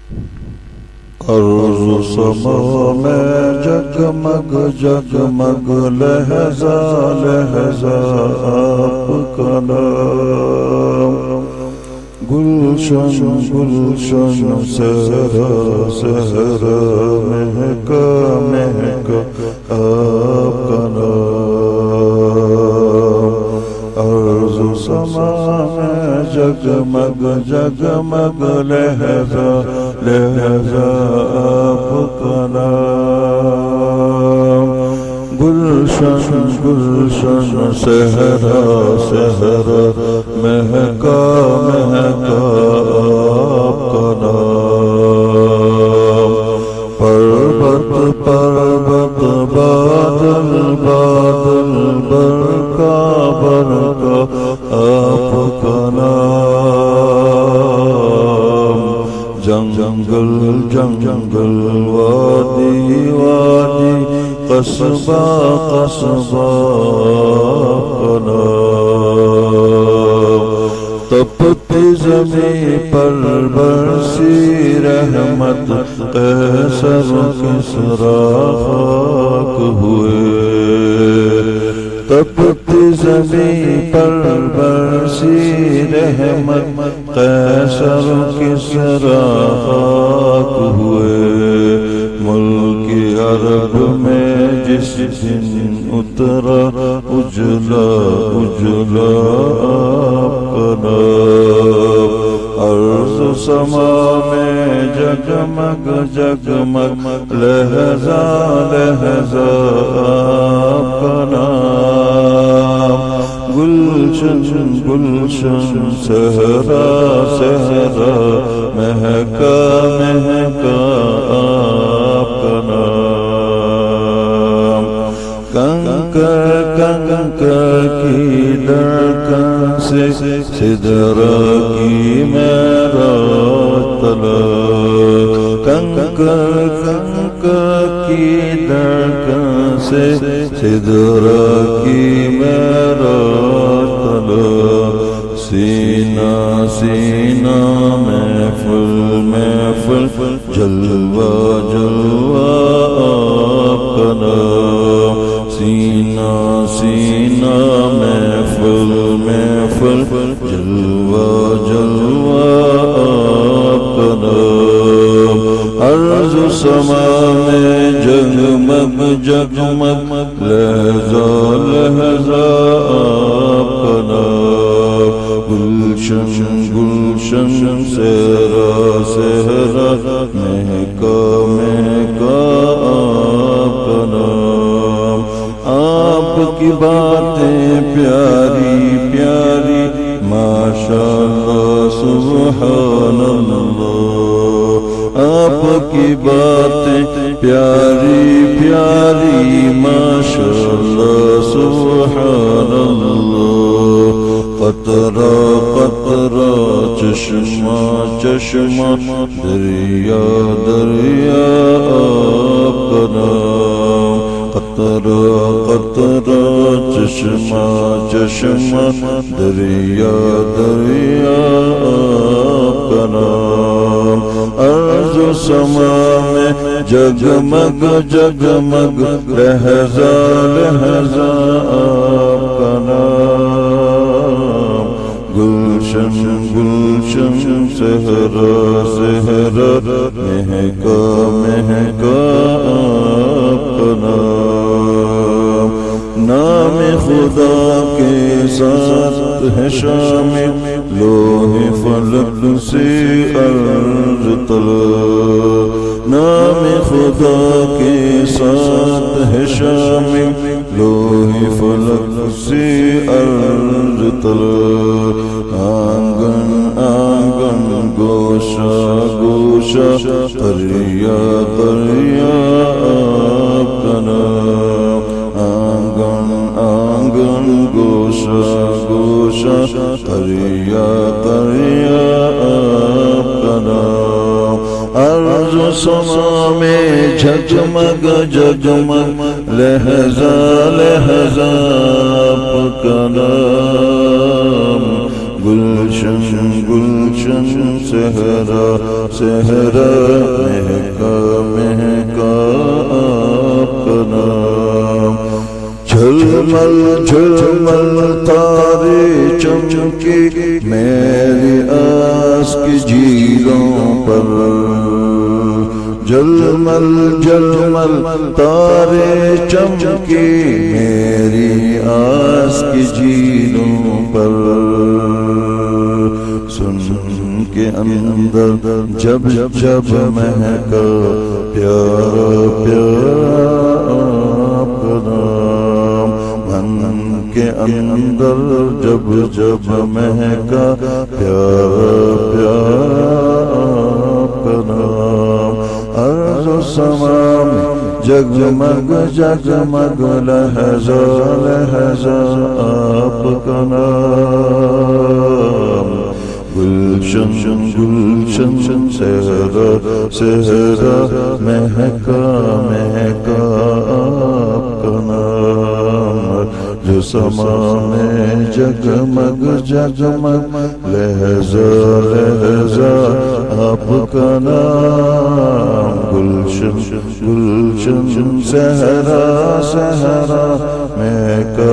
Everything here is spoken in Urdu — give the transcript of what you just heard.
عرض و سما میں جگمگ جگمگ لہجہ لہجہ آپ کا نام، گلشن گلشن صحرا صحرا مہکا مہکا آپ کا نام، عرض و سما میں جگمگ جگمگ لہجہ لہجہ آپ کا نام، گلشن گلشن صحرا صحرا مہکا مہکا آپ کا نام، پربت پربت بادل بادل برکا برکا آپ کا نام، جنگل جنگل وادی وادی قصبہ قصبہ کا نام، تپتی زمین پر برسی رحمت قیصر کسریٰ خاک ہوئے، تپتی زمین پر برسی رحمت قیصر کسریٰ خاک ہوئے، ملک عرب میں جس دن اترا اجلا اجلا آپ کا نام، عرض و سما میں جگمگ جگمگ لہجہ لہجہ آپ کا نام، گلشن گلشن صحرا صحرا مہکا مہکا آپ کا نام، کنکر کنکر کی دھڑکن سے سدرا کی معراج طلب، کنکر کنکر کی دھڑکن سے سدرا کی معراج طلب، سینہ سینہ محفل محفل جلوہ جلوہ آپ کا نام، سینہ سینہ محفل محفل جلوہ جلوہ آپ کا نام، عرض و سما میں جگمگ جگمگ لہجہ لہجہ آپ کا نام، گلشن گلشن صحرا صحرا مہکا مہکا آپ کا نام، آپ کی باتیں پیاری پیاری ماشاءاللہ سبحان اللہ، آپ کی باتیں پیاری پیاری ماشاءاللہ سبحان اللہ، قطرہ قطرہ چشمہ چشمہ دریا دریا آپ کا نام، قطرہ قطرہ چشمہ چشمہ دریا دریا آپ کا نام، عرض و سما میں جگمگ جگمگ لہجہ لہجہ آپ کا نام، گلشن گلشن صحرا صحرا مہکا مہکا آپ کا نام، نام خدا کے ساتھ ہے شامل لوح فلک سے عرض طلب، نام خدا کے ساتھ ہے شامل لوح فلک سے عرض طلب، آنگن آنگن گوشہ گوشہ قریہ قریہ آپ کا نام، آنگن آنگن گوشہ گوشہ قریہ قریہ آپ کا نام، عرض و سما میں جگمگ جگمگ لہجہ لہجہ آپ کا نام، گلشن گلشن صحرا صحرا مہکا مہکا آپ کا نام جھلمل جھلمل تارے چمکے میری آس کی جھیلوں پر جھلمل جھلمل تارے چمکے میری آس کی جھیلوں پر سن کے اندر جب جب مہکا پیارا پیارا آپ کا نام من کے اندر جب جب مہکا پیارا پیارا آپ کا نام عرض و سما میں جگمگ جگمگ لہجہ لہجہ آپ کا نام گلشن گلشن صحرا صحرا مہکا مہکا آپ کا نام جو سما میں جگمگ جگمگ لہجہ لہجہ آپ کا نام گلشن گلشن صحرا صحرا مہکا